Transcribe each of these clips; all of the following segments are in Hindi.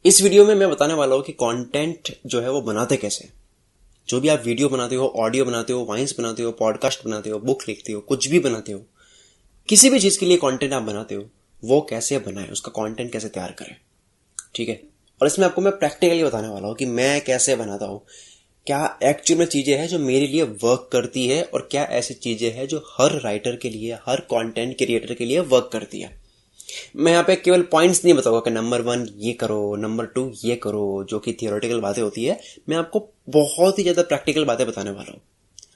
इस वीडियो में मैं बताने वाला हूँ कि कंटेंट जो है वो बनाते कैसे। जो भी आप वीडियो बनाते हो, ऑडियो बनाते हो, वाइन्स बनाते हो, पॉडकास्ट बनाते हो, बुक लिखते हो, कुछ भी बनाते हो, किसी भी चीज के लिए कंटेंट आप बनाते हो, वो कैसे बनाए, उसका कंटेंट कैसे तैयार करें। ठीक है। और इसमें आपको मैं प्रैक्टिकली बताने वाला हूँ कि मैं कैसे बनाता हूँ, क्या एक्चुअल में चीजें हैं जो मेरे लिए वर्क करती है और क्या ऐसी चीजें हैं जो हर राइटर के लिए, हर कंटेंट क्रिएटर के लिए वर्क करती है। मैं यहाँ पे केवल पॉइंट्स नहीं बताऊंगा कि नंबर 1 ये करो, नंबर 2 ये करो, जो कि थियोरेटिकल बातें होती है। मैं आपको बहुत ही ज्यादा प्रैक्टिकल बातें बताने वाला हूँ,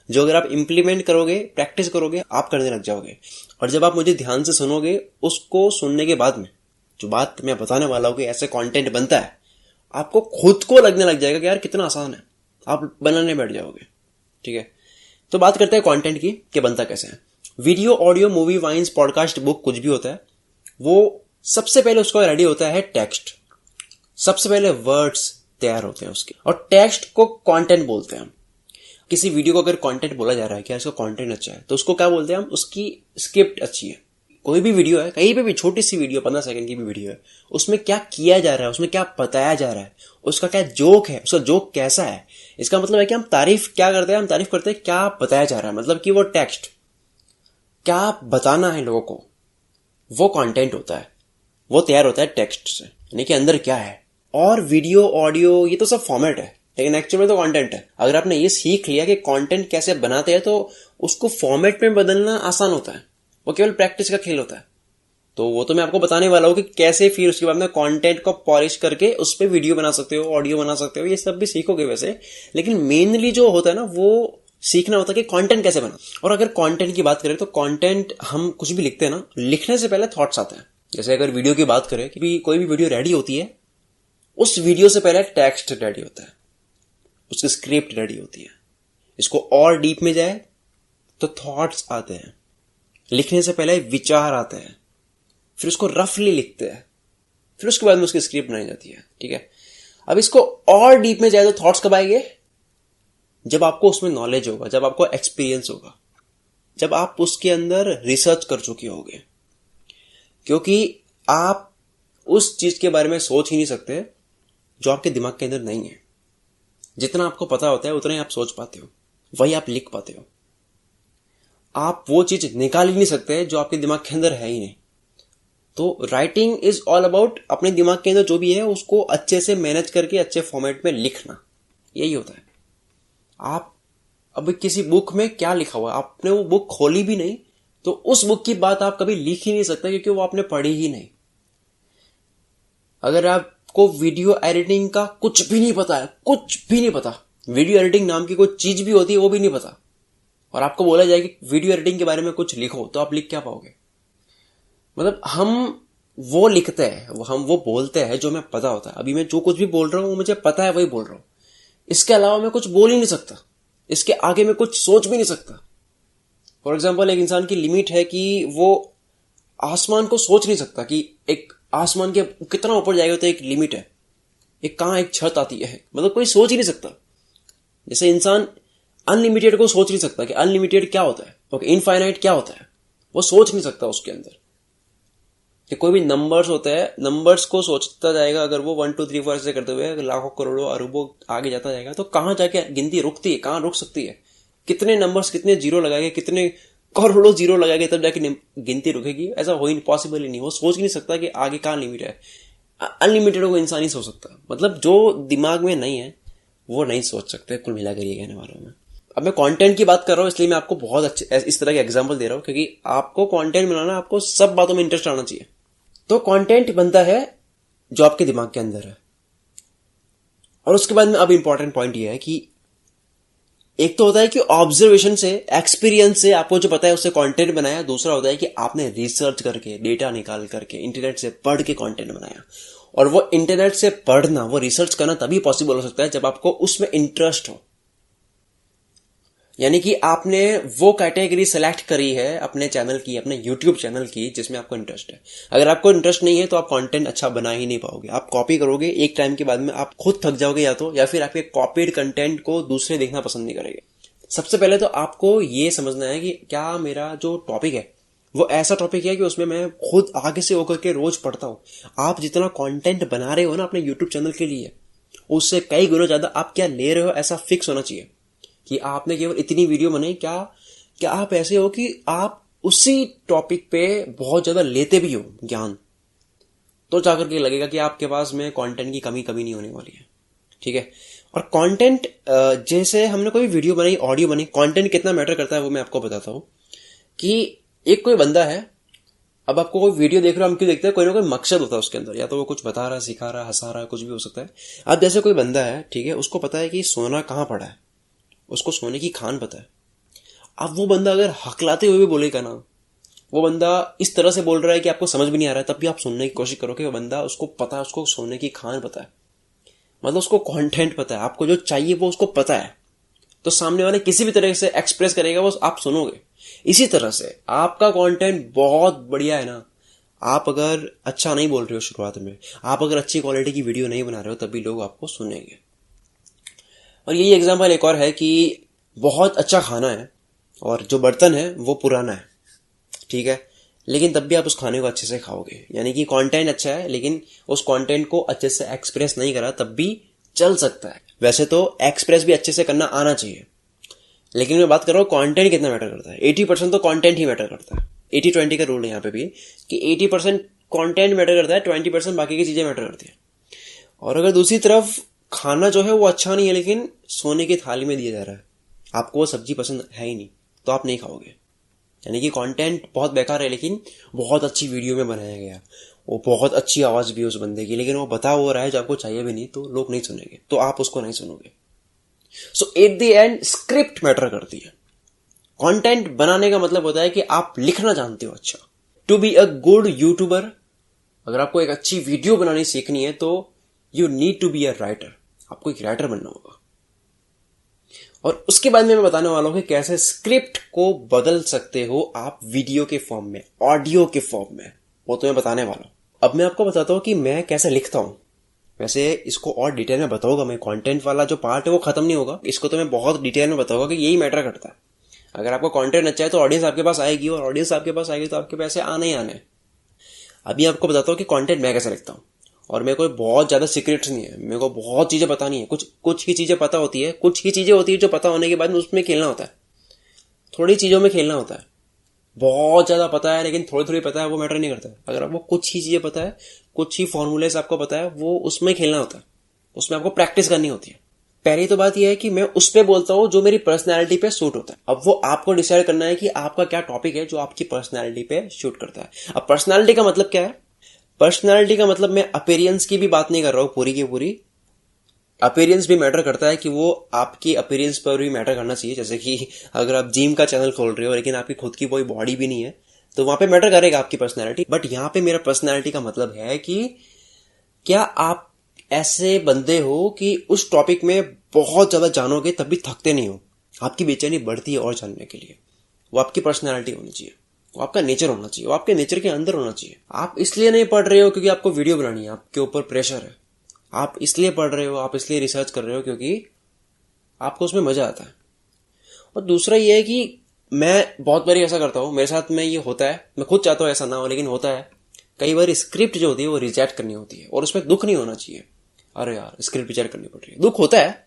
जो अगर आप इंप्लीमेंट करोगे, प्रैक्टिस करोगे, आप करने लग जाओगे। और जब आप मुझे ध्यान से सुनोगे, उसको सुनने के बाद में जो बात मैं बताने वाला हूँ कि ऐसे कंटेंट बनता है, आपको खुद को लगने लग जाएगा कि यार कितना आसान है, आप बनाने बैठ जाओगे। ठीक है। तो बात करते हैं कंटेंट की कि बनता कैसे है। Video, audio, movie, vines, podcast, book, कुछ भी होता है, वो सबसे पहले उसका रेडी होता है टेक्स्ट। सबसे पहले वर्ड्स तैयार होते हैं उसके, और टेक्स्ट को कंटेंट बोलते हैं हम। किसी वीडियो को अगर कंटेंट बोला जा रहा है कि इसका कंटेंट अच्छा है, तो उसको क्या बोलते हैं हम, उसकी स्क्रिप्ट अच्छी है। कोई भी वीडियो है, कहीं पे भी छोटी सी वीडियो, 15 सेकंड की भी वीडियो है, उसमें क्या किया जा रहा है, उसमें क्या बताया जा रहा है, उसका क्या जोक है, उसका जोक कैसा है। इसका मतलब है कि हम तारीफ क्या करते हैं, हम तारीफ करते हैं क्या बताया जा रहा है, मतलब कि वो टेक्स्ट क्या बताना है लोगों को, वो कंटेंट होता है। वो तैयार होता है टेक्स्ट से, यानी कि अंदर क्या है। और वीडियो, ऑडियो, ये तो सब फॉर्मेट है, लेकिन एक्चुअल में तो कंटेंट है। अगर आपने ये सीख लिया कि कंटेंट कैसे बनाते हैं, तो उसको फॉर्मेट में बदलना आसान होता है। वो केवल प्रैक्टिस का खेल होता है। तो वो तो मैं आपको बताने वाला हूँ कि कैसे फिर उसके बाद में कंटेंट को पॉलिश करके उस पर वीडियो बना सकते हो, ऑडियो बना सकते हो। ये सब भी सीखोगे वैसे, लेकिन मेनली जो होता है ना, वो सीखना होता है कि कंटेंट कैसे बना। और अगर कंटेंट की बात करें तो कंटेंट, हम कुछ भी लिखते हैं ना, लिखने से पहले थॉट्स आते हैं। जैसे अगर वीडियो की बात करें कि कोई भी वीडियो रेडी होती है, उस वीडियो से पहले टेक्स्ट रेडी होता है, उसकी स्क्रिप्ट रेडी होती है। इसको और डीप में जाए तो थॉट्स आते हैं, लिखने से पहले विचार आते हैं, फिर उसको रफली लिखते हैं, फिर उसके बाद में उसकी स्क्रिप्ट बनाई जाती है। ठीक है। अब इसको और डीप में जाए तो थॉट्स कब आएंगे, जब आपको उसमें नॉलेज होगा, जब आपको एक्सपीरियंस होगा, जब आप उसके अंदर रिसर्च कर चुके होगे। क्योंकि आप उस चीज के बारे में सोच ही नहीं सकते जो आपके दिमाग के अंदर नहीं है। जितना आपको पता होता है उतना ही आप सोच पाते हो, वही आप लिख पाते हो। आप वो चीज निकाल ही नहीं सकते जो आपके दिमाग के अंदर है ही नहीं। तो राइटिंग इज ऑल अबाउट अपने दिमाग के अंदर जो भी है उसको अच्छे से मैनेज करके अच्छे फॉर्मेट में लिखना, यही होता है। आप अब किसी बुक में क्या लिखा हुआ है, आपने वो बुक खोली भी नहीं, तो उस बुक की बात आप कभी लिख ही नहीं सकते, क्योंकि वो आपने पढ़ी ही नहीं। अगर आपको वीडियो एडिटिंग का कुछ भी नहीं पता है, कुछ भी नहीं पता, वीडियो एडिटिंग नाम की कोई चीज भी होती है वो भी नहीं पता, और आपको बोला जाए कि वीडियो एडिटिंग के बारे में कुछ लिखो, तो आप लिख क्या पाओगे। मतलब हम वो लिखते हैं, हम वो बोलते हैं जो हमें पता होता है। अभी मैं जो कुछ भी बोल रहा हूं वो मुझे पता है, वही बोल रहा हूं। इसके अलावा मैं कुछ बोल ही नहीं सकता, इसके आगे मैं कुछ सोच भी नहीं सकता। फॉर एग्जाम्पल, एक इंसान की लिमिट है कि वो आसमान को सोच नहीं सकता कि एक आसमान के कितना ऊपर जाएगा, तो एक लिमिट है, एक कहां एक छत आती है, मतलब कोई सोच ही नहीं सकता। जैसे इंसान अनलिमिटेड को सोच नहीं सकता कि अनलिमिटेड क्या होता है, ओके, इनफाइनाइट क्या होता है, वो सोच नहीं सकता उसके अंदर। कि कोई भी नंबर्स होते हैं, नंबर्स को सोचता जाएगा, अगर वो 1 2 3 4 ऐसे करते हुए लाखों करोड़ों अरबों आगे जाता जाएगा, तो कहां जाके गिनती रुकती है, कहां रुक सकती है। कितने नंबर्स, कितने जीरो लगाएंगे, कितने करोड़ों जीरो लगाएंगे, तब जाके गिनती रुकेगी। ऐसा हो ही पॉसिबल ही नहीं, वो सोच नहीं सकता कि आगे कहां लिमिट है। अनलिमिटेड को इंसान ही सोच सकता, मतलब जो दिमाग में नहीं है वो नहीं सोच सकते। कुल मिलाकर ये कहने वाला हूं मैं। अब मैं कंटेंट की बात कर रहा हूं, इसलिए मैं आपको बहुत अच्छे इस तरह के एग्जांपल दे रहा हूं, क्योंकि आपको कंटेंट बनाना, आपको सब बातों में इंटरेस्ट आना चाहिए। तो कंटेंट बनता है जो आपके दिमाग के अंदर है। और उसके बाद में अब इंपॉर्टेंट पॉइंट ये है कि एक तो होता है कि ऑब्जर्वेशन से, एक्सपीरियंस से आपको जो पता है उससे कंटेंट बनाया। दूसरा होता है कि आपने रिसर्च करके, डेटा निकाल करके, इंटरनेट से पढ़ के कंटेंट बनाया। और वो इंटरनेट से पढ़ना, वो रिसर्च करना तभी पॉसिबल हो सकता है जब आपको उसमें इंटरेस्ट हो। यानी कि आपने वो कैटेगरी सेलेक्ट करी है अपने चैनल की, अपने यूट्यूब चैनल की, जिसमें आपको इंटरेस्ट है। अगर आपको इंटरेस्ट नहीं है तो आप कंटेंट अच्छा बना ही नहीं पाओगे। आप कॉपी करोगे, एक टाइम के बाद में आप खुद थक जाओगे, या फिर आपके कॉपीड कंटेंट को दूसरे देखना पसंद नहीं करेंगे। सबसे पहले तो आपको ये समझना है कि क्या मेरा जो टॉपिक है वो ऐसा टॉपिक है कि उसमें मैं खुद आगे से होकर के रोज पढ़ता हूँ। आप जितना कंटेंट बना रहे हो ना अपने यूट्यूब चैनल के लिए, उससे कई गुना ज्यादा आप क्या ले रहे हो ऐसा फिक्स होना चाहिए कि आपने केवल इतनी वीडियो बनाई। क्या आप ऐसे हो कि आप उसी टॉपिक पे बहुत ज्यादा लेते भी हो ज्ञान, तो जाकर के लगेगा कि आपके पास में कंटेंट की कमी नहीं होने वाली है। ठीक है। और कंटेंट, जैसे हमने कोई वीडियो बनाई, ऑडियो बनी, कंटेंट कितना मैटर करता है वो मैं आपको बताता हूं कि एक कोई बंदा है, अब आपको कोई वीडियो देख रहे हो, हम क्यों देखते हैं, कोई ना कोई मकसद होता है उसके अंदर, या तो वो कुछ बता रहा है, सिखा रहा है, हंसा रहा है, कुछ भी हो सकता है। अब जैसे कोई बंदा है, ठीक है, उसको पता है कि सोना कहाँ पड़ा है, उसको सोने की खान पता है। अब वो बंदा अगर हकलाते हुए भी बोलेगा ना, वो बंदा इस तरह से बोल रहा है कि आपको समझ भी नहीं आ रहा है, तब भी आप सुनने की कोशिश करो कि वो बंदा, उसको पता है, उसको सोने की खान पता है, मतलब उसको कंटेंट पता है, आपको जो चाहिए वो उसको पता है, तो सामने वाले किसी भी तरह से एक्सप्रेस करेगा वो आप सुनोगे। इसी तरह से आपका कंटेंट बहुत बढ़िया है ना, आप अगर अच्छा नहीं बोल रहे हो शुरुआत में, आप अगर अच्छी क्वालिटी की वीडियो नहीं बना रहे हो, तभी लोग आपको सुनेंगे। और यही एग्जांपल एक और है कि बहुत अच्छा खाना है और जो बर्तन है वो पुराना है, ठीक है, लेकिन तब भी आप उस खाने को अच्छे से खाओगे। यानी कि कंटेंट अच्छा है, लेकिन उस कंटेंट को अच्छे से एक्सप्रेस नहीं करा तब भी चल सकता है। वैसे तो एक्सप्रेस भी अच्छे से करना आना चाहिए, लेकिन मैं बात कर रहा हूँ कंटेंट कितना मैटर करता है। 80% तो कंटेंट ही मैटर करता है। 80-20 का रूल है यहाँ पे भी कि 80% कंटेंट मैटर करता है, 20% बाकी की चीजें मैटर करती है। और अगर दूसरी तरफ खाना जो है वो अच्छा नहीं है, लेकिन सोने की थाली में दिया जा रहा है, आपको वो सब्जी पसंद है ही नहीं, तो आप नहीं खाओगे। यानी कि कंटेंट बहुत बेकार है, लेकिन बहुत अच्छी वीडियो में बनाया गया, वो बहुत अच्छी आवाज भी है उस बंदे की, लेकिन वो बता हो रहा है जो आपको चाहिए भी नहीं, तो लोग नहीं सुनेंगे, तो आप उसको नहीं सुनोगे। So at the end script matter करती है। कंटेंट बनाने का मतलब होता है कि आप लिखना जानते हो अच्छा। To be a good YouTuber, अगर आपको एक अच्छी वीडियो बनानी सीखनी है, तो you need to be a writer, आपको एक राइटर बनना होगा। और उसके बाद में मैं बताने वाला हूं कि कैसे स्क्रिप्ट को बदल सकते हो आप वीडियो के फॉर्म में, ऑडियो के फॉर्म में, वो तो मैं बताने वाला हूं। अब मैं आपको बताता हूं कि मैं कैसे लिखता हूं। वैसे इसको और डिटेल में बताऊंगा मैं, कंटेंट वाला जो पार्ट है वो खत्म नहीं होगा, इसको तो मैं बहुत डिटेल में बताऊंगा कि यही मैटर करता है। अगर आपको कंटेंट अच्छा है तो ऑडियंस आपके पास आएगी, और ऑडियंस आपके पास आएगी तो आपके पैसे आने ही आने। अभी आपको बताता हूँ कि कंटेंट मैं कैसे लिखता हूँ। और मेरे को बहुत ज्यादा सीक्रेट्स नहीं है, मेरे को बहुत चीजें पता नहीं है, कुछ ही चीजें पता होती है, कुछ ही चीजें होती है जो पता होने के बाद में उसमें खेलना होता है, थोड़ी चीजों में खेलना होता है। बहुत ज्यादा पता है लेकिन थोड़ी थोड़ी पता है, वो मैटर नहीं करता है। अगर आपको कुछ ही चीजें पता है, कुछ ही फॉर्मूलेस आपको पता है, वो उसमें खेलना होता है, उसमें आपको प्रैक्टिस करनी होती है। पहली तो बात यह है कि मैं उस पे बोलता हूं जो मेरी पर्सनैलिटी पे सूट होता है। अब वो आपको डिसाइड करना है कि आपका क्या टॉपिक है जो आपकी पर्सनैलिटी पे शूट करता है। अब पर्सनैलिटी का मतलब क्या है? पर्सनैलिटी का मतलब मैं अपीयरेंस की भी बात नहीं कर रहा हूं पूरी की पूरी। अपीयरेंस भी मैटर करता है कि वो आपकी अपीयरेंस पर भी मैटर करना चाहिए। जैसे कि अगर आप जिम का चैनल खोल रहे हो लेकिन आपकी खुद की कोई बॉडी भी नहीं है, तो वहां पे मैटर करेगा आपकी पर्सनैलिटी। बट यहां पे मेरा पर्सनैलिटी का मतलब है कि क्या आप ऐसे बंदे हो कि उस टॉपिक में बहुत ज्यादा जानोगे तब भी थकते नहीं हो, आपकी बेचैनी बढ़ती है और जानने के लिए। वो आपकी पर्सनैलिटी होनी चाहिए, वो आपका नेचर होना चाहिए, वो आपके नेचर के अंदर होना चाहिए। आप इसलिए नहीं पढ़ रहे हो क्योंकि आपको वीडियो बनानी है, आपके ऊपर प्रेशर है। आप इसलिए पढ़ रहे हो, आप इसलिए रिसर्च कर रहे हो क्योंकि आपको उसमें मजा आता है। और दूसरा ये है कि मैं बहुत बार ऐसा करता हूं, मेरे साथ में ये होता है, मैं खुद चाहता हूं ऐसा ना हो लेकिन होता है। कई बार स्क्रिप्ट जो होती है वो रिजेक्ट करनी होती है, और उसमें दुख नहीं होना चाहिए, अरे यार स्क्रिप्ट रिजेक्ट करनी पड़ रही है, दुख होता है,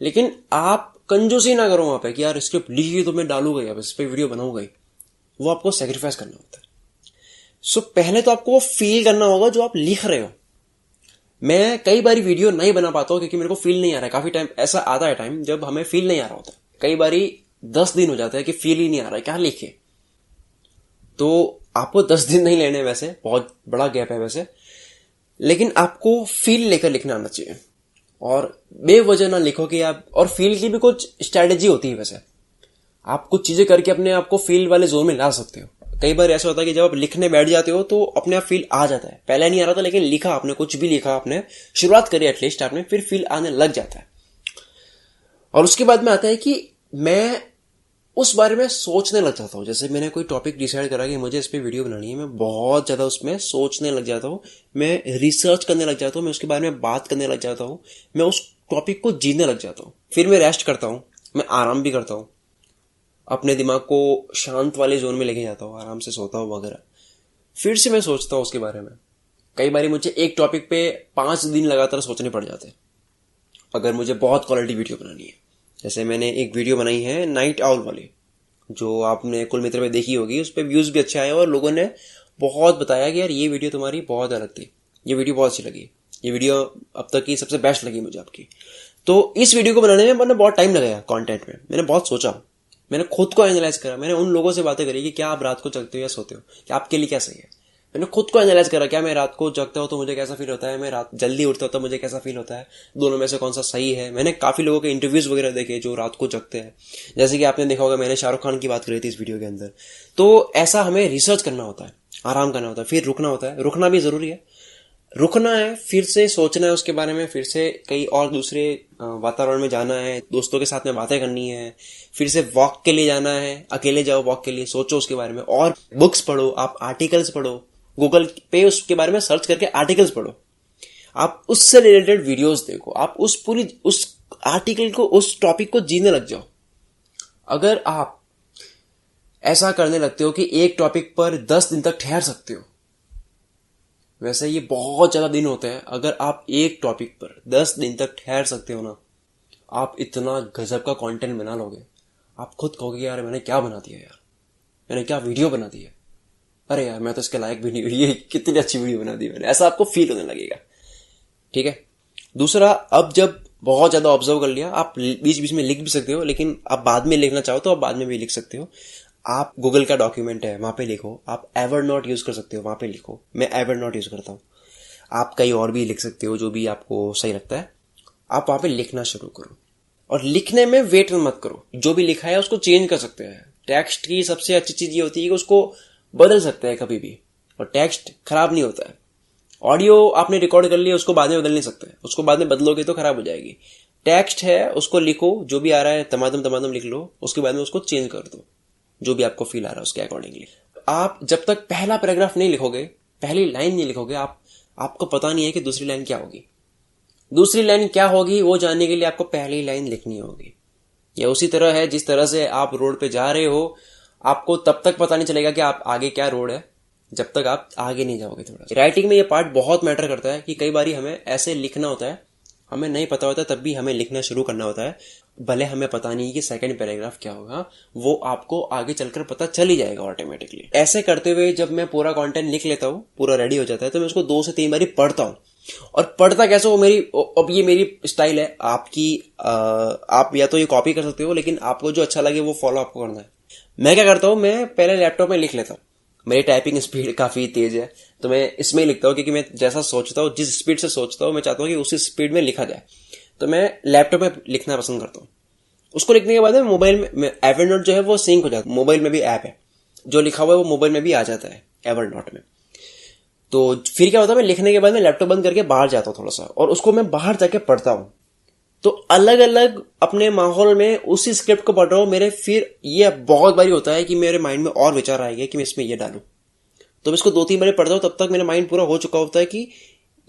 लेकिन आप कंजूसी ना करो वहां पे कि यार स्क्रिप्ट लिखी तो मैं डालूंगा, अब इस पे वीडियो बनाऊंगा ही। वो आपको सेक्रीफाइस करना होता है। सो पहले तो आपको वो फील करना होगा जो आप लिख रहे हो। मैं कई बार वीडियो नहीं बना पाता हूं क्योंकि मेरे को फील नहीं आ रहा है। काफी टाइम ऐसा आता है टाइम जब हमें फील नहीं आ रहा होता। कई बारी 10 दिन हो जाता है कि फील ही नहीं आ रहा है, क्या लिखे। तो आपको 10 दिन नहीं लेने, वैसे बहुत बड़ा गैप है वैसे, लेकिन आपको फील लेकर लिखना आना चाहिए और बेवजह ना लिखो कि आप। और फील की भी कुछ स्ट्रेटेजी होती है वैसे, आप कुछ चीजें करके अपने आप को फील वाले जोन में ला सकते हो। कई बार ऐसा होता है कि जब आप लिखने बैठ जाते हो तो अपने आप फील आ जाता है। पहले नहीं आ रहा था लेकिन लिखा आपने, कुछ भी लिखा आपने, शुरुआत करी एटलीस्ट आपने, फिर फील आने लग जाता है। और उसके बाद में आता है कि मैं उस बारे में सोचने लग जाता हूं। जैसे मैंने कोई टॉपिक डिसाइड करा कि मुझे इस पे वीडियो बनानी है, मैं बहुत ज्यादा उसमें सोचने लग जाता हूं, मैं रिसर्च करने लग जाता हूं, मैं उसके बारे में बात करने लग जाता हूं, मैं उस टॉपिक को जीने लग जाता हूं। फिर मैं रेस्ट करता हूं, मैं आराम भी करता हूं, अपने दिमाग को शांत वाले जोन में लेके जाता हूँ, आराम से सोता हूँ वगैरह, फिर से मैं सोचता हूँ उसके बारे में। कई बार मुझे एक टॉपिक पे 5 दिन लगातार सोचने पड़ जाते हैं अगर मुझे बहुत क्वालिटी वीडियो बनानी है। जैसे मैंने एक वीडियो बनाई है नाइट आउल वाली, जो आपने कुल मित्र में देखी होगी, उस पर व्यूज भी अच्छे आए और लोगों ने बहुत बताया कि यार ये वीडियो तुम्हारी बहुत अलग थी, ये वीडियो बहुत अच्छी लगी, ये वीडियो अब तक की सबसे बेस्ट लगी मुझे आपकी। तो इस वीडियो को बनाने में मैंने बहुत टाइम लगाया, कंटेंट में मैंने बहुत सोचा, मैंने खुद को एनालाइज करा, मैंने उन लोगों से बातें करी कि क्या आप रात को जगते हो या सोते हो, क्या आपके लिए क्या सही है। मैंने खुद को एनालाइज करा, क्या मैं रात को जगता हूं तो मुझे कैसा फील होता है, मैं रात जल्दी उठता हूं तो मुझे कैसा फील होता है, दोनों में से कौन सा सही है। मैंने काफी लोगों के इंटरव्यूज वगैरह देखे जो रात को जगते हैं, जैसे कि आपने देखा होगा मैंने शाहरुख खान की बात करी थी इस वीडियो के अंदर। तो ऐसा हमें रिसर्च करना होता है, आराम करना होता है, फिर रुकना होता है, रुकना भी जरूरी है, रुकना है, फिर से सोचना है उसके बारे में, फिर से कई और दूसरे वातावरण में जाना है, दोस्तों के साथ में बातें करनी है, फिर से वॉक के लिए जाना है, अकेले जाओ वॉक के लिए, सोचो उसके बारे में, और बुक्स पढ़ो, आप आर्टिकल्स पढ़ो, गूगल पे उसके बारे में सर्च करके आर्टिकल्स पढ़ो, आप उससे रिलेटेड वीडियोस देखो, आप उस आर्टिकल को, उस टॉपिक को जीने लग जाओ। अगर आप ऐसा करने लगते हो कि एक टॉपिक पर 10 दिन तक ठहर सकते हो, वैसे ये बहुत ज्यादा दिन होते हैं, अगर आप एक टॉपिक पर 10 दिन तक ठहर सकते हो ना, आप इतना गजब का कंटेंट बना लोगे, आप खुद कहोगे यार मैंने क्या बना दिया, यार मैंने क्या वीडियो बना दी है, अरे यार मैं तो इसके लायक भी नहीं हुई, ये कितनी अच्छी वीडियो बना दी मैंने, ऐसा आपको फील होने लगेगा। ठीक है। दूसरा, अब जब बहुत ज्यादा ऑब्जर्व कर लिया, आप बीच बीच में लिख भी सकते हो, लेकिन आप बाद में लिखना चाहो तो आप बाद में भी लिख सकते हो। आप गूगल का डॉक्यूमेंट है वहां पे लिखो, आप एवरनोट यूज कर सकते हो, वहां पे लिखो, मैं एवरनोट यूज करता हूँ, आप कहीं और भी लिख सकते हो, जो भी आपको सही लगता है। आप वहां पे लिखना शुरू करो, और लिखने में वेट मत करो, जो भी लिखा है उसको चेंज कर सकते हैं। टेक्स्ट की सबसे अच्छी चीज ये होती है कि उसको बदल सकते हैं कभी भी, और टेक्स्ट खराब नहीं होता है। ऑडियो आपने रिकॉर्ड कर लिया, उसको बाद में बदल नहीं सकते, उसको बाद में बदलोगे तो खराब हो जाएगी। टेक्स्ट है, उसको लिखो, जो भी आ रहा है तमादम तमादम लिख लो, उसके बाद में उसको चेंज कर दो, जो भी आपको फील आ रहा है उसके अकॉर्डिंगली। आप जब तक पहला पैराग्राफ नहीं लिखोगे, पहली लाइन नहीं लिखोगे, आपको पता नहीं है कि दूसरी लाइन क्या होगी। दूसरी लाइन क्या होगी वो जानने के लिए आपको पहली लाइन लिखनी होगी। यह उसी तरह है जिस तरह से आप रोड पे जा रहे हो, आपको तब तक पता नहीं चलेगा कि आप आगे क्या रोड है जब तक आप आगे नहीं जाओगे। थोड़ा राइटिंग में ये पार्ट बहुत मैटर करता है कि कई बारी हमें ऐसे लिखना होता है, हमें नहीं पता होता तब भी हमें लिखना शुरू करना होता है, भले हमें पता नहीं कि सेकंड पैराग्राफ क्या होगा, वो आपको आगे चलकर पता चल ही जाएगा ऑटोमेटिकली। ऐसे करते हुए जब मैं पूरा कंटेंट लिख लेता हूँ, पूरा रेडी हो जाता है, तो मैं उसको 2 से 3 बारी पढ़ता हूँ। और पढ़ता कैसे हो, अब ये मेरी स्टाइल है, आपकी आप या तो ये कॉपी कर सकते हो, लेकिन आपको जो अच्छा लगे वो फॉलो आपको करना है। मैं क्या करता हूँ, मैं पहले लैपटॉप में लिख लेता हूँ, मेरी टाइपिंग स्पीड काफी तेज है, तो मैं इसमें ही लिखता हूँ, क्योंकि मैं जैसा सोचता हूँ, जिस स्पीड से सोचता हूँ, मैं चाहता हूँ कि उसी स्पीड में लिखा जाए, तो मैं लैपटॉप में लिखना पसंद करता हूँ। उसको लिखने के बाद में मोबाइल में एवरनोट जो है वो सिंक हो जाता है, मोबाइल में भी ऐप है, जो लिखा हुआ है वो मोबाइल में भी आ जाता है एवरनोट में। तो फिर क्या होता है, मैं लिखने के बाद में लैपटॉप बंद करके बाहर जाता हूँ थोड़ा सा, और उसको मैं बाहर जाके पढ़ता हूँ। तो अलग अलग अपने माहौल में उसी स्क्रिप्ट को पढ़ रहा हूँ मेरे, फिर ये बहुत बारी होता है कि मेरे माइंड में और विचार आएंगे कि मैं इसमें ये डालूं, तो मैं इसको 2-3 बार पढ़ता हूँ, तब तक मेरा माइंड पूरा हो चुका होता है कि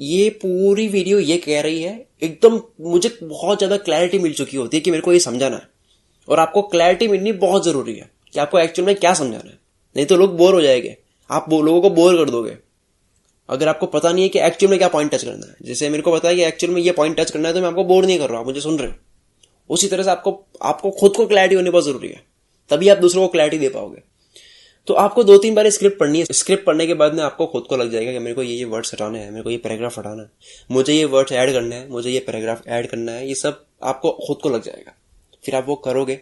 ये पूरी वीडियो ये कह रही है, एकदम मुझे बहुत ज्यादा क्लैरिटी मिल चुकी होती है कि मेरे को ये समझाना है। और आपको क्लैरिटी मिलनी बहुत जरूरी है कि आपको एक्चुअल में क्या समझाना है, नहीं तो लोग बोर हो जाएंगे, आप लोगों को बोर कर दोगे अगर आपको पता नहीं है कि एक्चुअल में क्या पॉइंट टच करना है। जैसे मेरे को पता है कि एक्चुअल में ये पॉइंट टच करना है, तो मैं आपको बोर नहीं कर रहा हूं, मुझे सुन रहे हो। उसी तरह से आपको खुद को क्लैरिटी होनी बहुत जरूरी है, तभी आप दूसरों को क्लैरिटी दे पाओगे। तो आपको 2-3 बार स्क्रिप्ट पढ़नी है, स्क्रिप्ट पढ़ने के बाद में आपको खुद को लग जाएगा कि मेरे को ये वर्ड्स हटाने हैं, मेरे को ये पैराग्राफ हटाना है, मुझे ये वर्ड्स ऐड करने हैं, मुझे ये पैराग्राफ ऐड करना है, ये सब आपको खुद को लग जाएगा। फिर आप वो करोगे,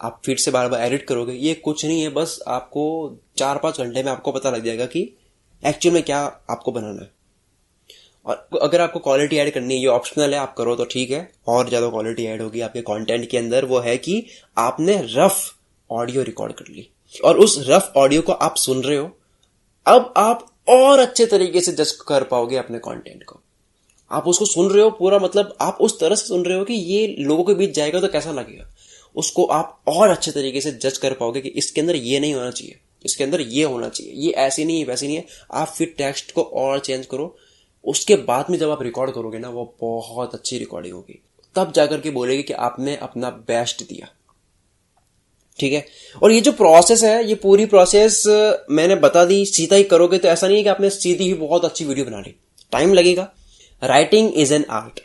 आप फिर से बार बार एडिट करोगे। ये कुछ नहीं है, बस आपको 4-5 घंटे में आपको पता लग जाएगा कि एक्चुअल में क्या आपको बनाना है। और अगर आपको क्वालिटी ऐड करनी है, ये ऑप्शनल है, आप करो तो ठीक है, और ज्यादा क्वालिटी ऐड होगी आपके कंटेंट के अंदर, वो है कि आपने रफ ऑडियो रिकॉर्ड कर ली और उस रफ ऑडियो को आप सुन रहे हो। अब आप और अच्छे तरीके से जज कर पाओगे अपने कंटेंट को। आप उसको सुन रहे हो पूरा, मतलब आप उस तरह से सुन रहे हो कि ये लोगों के बीच जाएगा तो कैसा लगेगा, उसको आप और अच्छे तरीके से जज कर पाओगे कि इसके अंदर ये नहीं होना चाहिए, इसके अंदर ये होना चाहिए, ये ऐसी नहीं है वैसी नहीं है। आप फिर टेक्स्ट को और चेंज करो। उसके बाद में जब आप रिकॉर्ड करोगे ना, वो बहुत अच्छी रिकॉर्डिंग होगी, तब जाकर के बोलेगी कि आपने अपना बेस्ट दिया। ठीक है। और ये जो प्रोसेस है, ये पूरी प्रोसेस मैंने बता दी, सीधा ही करोगे तो ऐसा नहीं है कि आपने सीधी ही बहुत अच्छी वीडियो बना ली, टाइम लगेगा। राइटिंग इज एन आर्ट,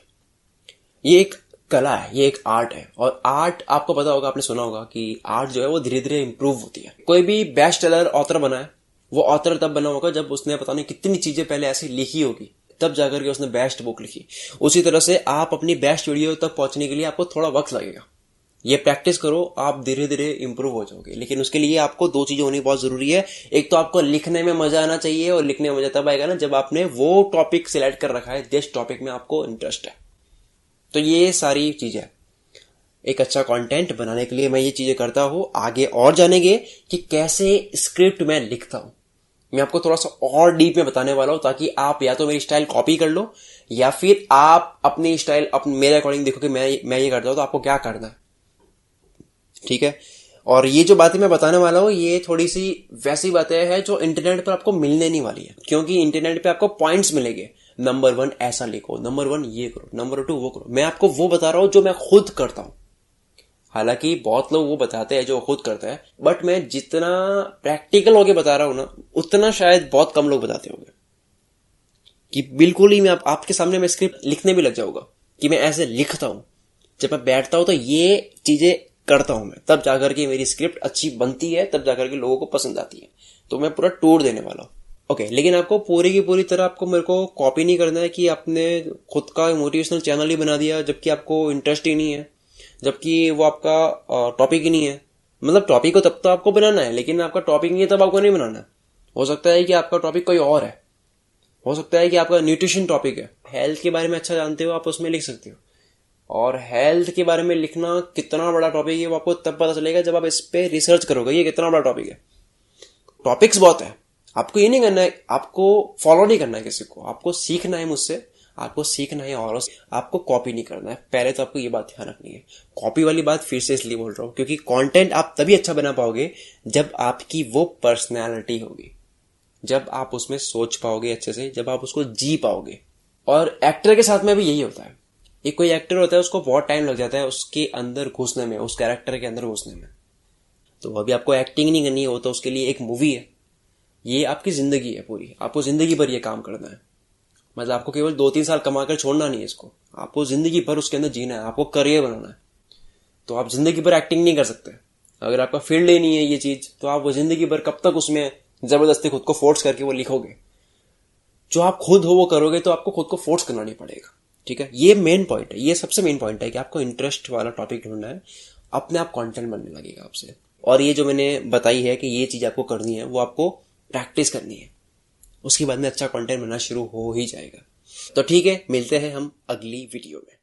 ये एक कला है, ये एक आर्ट है। और आर्ट आपको पता होगा, आपने सुना होगा कि आर्ट जो है वो धीरे धीरे इंप्रूव होती है। कोई भी बेस्ट सेलर ऑथर बना है, वो ऑथर तब बना होगा जब उसने पता नहीं कितनी चीजें पहले ऐसी लिखी होगी, तब जाकर के उसने बेस्ट बुक लिखी। उसी तरह से आप अपनी बेस्ट वीडियो तक पहुंचने के लिए आपको थोड़ा वक्त लगेगा। ये प्रैक्टिस करो, आप धीरे धीरे इंप्रूव हो जाओगे। लेकिन उसके लिए आपको दो चीजें होनी बहुत जरूरी है। एक तो आपको लिखने में मजा आना चाहिए, और लिखने में मजा तब आएगा ना जब आपने वो टॉपिक सिलेक्ट कर रखा है जिस टॉपिक में आपको इंटरेस्ट है। तो ये सारी चीजें एक अच्छा कंटेंट बनाने के लिए मैं ये चीजें करता हूं। आगे और जानेंगे कि कैसे स्क्रिप्ट मैं लिखता हूं, मैं आपको थोड़ा सा और डीप में बताने वाला हूं, ताकि आप या तो मेरी स्टाइल कॉपी कर लो, या फिर आप अपनी स्टाइल मेरे अकॉर्डिंग देखो कि मैं ये करता हूं तो आपको क्या करना है। ठीक है। और ये जो बातें मैं बताने वाला हूं, ये थोड़ी सी वैसी बातें हैं जो इंटरनेट पर आपको मिलने नहीं वाली है, क्योंकि इंटरनेट पे आपको पॉइंट्स मिलेंगे। नंबर 1 ऐसा लिखो, नंबर 1 ये करो, नंबर 2 वो करो। मैं आपको वो बता रहा हूं जो मैं खुद करता हूं। हालांकि बहुत लोग वो बताते हैं जो खुद करता है, बट मैं जितना प्रैक्टिकल होके बता रहा हूं ना, उतना शायद बहुत कम लोग बताते होंगे। कि बिल्कुल ही मैं आपके सामने मैं स्क्रिप्ट लिखने भी लग जाऊंगा कि मैं ऐसे लिखता हूं, जब मैं बैठता हूं तो ये चीजें करता हूं मैं, तब जाकर के मेरी स्क्रिप्ट अच्छी बनती है, तब जाकर के लोगों को पसंद आती है। तो मैं पूरा टूर देने वाला हूं। ओके, लेकिन आपको पूरी की पूरी तरह आपको मेरे को कॉपी नहीं करना है कि आपने खुद का मोटिवेशनल चैनल ही बना दिया जबकि आपको इंटरेस्ट ही नहीं है, जबकि वो आपका टॉपिक ही नहीं है। मतलब टॉपिक को तब तो आपको बनाना है, लेकिन आपका टॉपिक नहीं है तब आपको नहीं बनाना है। हो सकता है कि आपका टॉपिक कोई और है, हो सकता है कि आपका न्यूट्रिशन टॉपिक है, हेल्थ के बारे में अच्छा जानते हो, आप उसमें लिख सकते हो। और हेल्थ के बारे में लिखना कितना बड़ा टॉपिक है वो आपको तब पता चलेगा जब आप इस पे रिसर्च करोगे ये कितना बड़ा टॉपिक है। टॉपिक्स बहुत है, आपको ये नहीं करना है, आपको फॉलो नहीं करना है किसी को, आपको सीखना है मुझसे, आपको सीखना है, और आपको कॉपी नहीं करना है। पहले तो आपको ये बात ध्यान रखनी है। कॉपी वाली बात फिर से इसलिए बोल रहा हूं क्योंकि कंटेंट आप तभी अच्छा बना पाओगे जब आपकी वो पर्सनैलिटी होगी, जब आप उसमें सोच पाओगे अच्छे से, जब आप उसको जी पाओगे। और एक्टर के साथ में भी यही होता है। एक कोई एक्टर होता है, उसको बहुत टाइम लग जाता है उसके अंदर घुसने में, उस कैरेक्टर के अंदर घुसने में। तो अभी आपको एक्टिंग नहीं करनी है, वो तो उसके लिए एक मूवी है। ये आपकी जिंदगी है पूरी, आपको जिंदगी भर ये काम करना है। मतलब आपको केवल 2-3 साल कमा कर छोड़ना नहीं है इसको, आपको जिंदगी भर उसके अंदर जीना है, आपको करियर बनाना है। तो आप जिंदगी भर एक्टिंग नहीं कर सकते। अगर आपका फील्ड ही नहीं है ये चीज, तो आप वो जिंदगी भर कब तक उसमें जबरदस्ती खुद को फोर्स करके वो लिखोगे। जो आप खुद हो वो करोगे तो आपको खुद को फोर्स करना नहीं पड़ेगा। ठीक है, ये मेन पॉइंट है, ये सबसे मेन पॉइंट है कि आपको इंटरेस्ट वाला टॉपिक ढूंढना है, अपने आप कंटेंट बनने लगेगा आपसे। और ये जो मैंने बताई है कि ये चीज आपको करनी है, वो आपको प्रैक्टिस करनी है, उसके बाद में अच्छा कंटेंट बनना शुरू हो ही जाएगा। तो ठीक है, मिलते हैं हम अगली वीडियो में।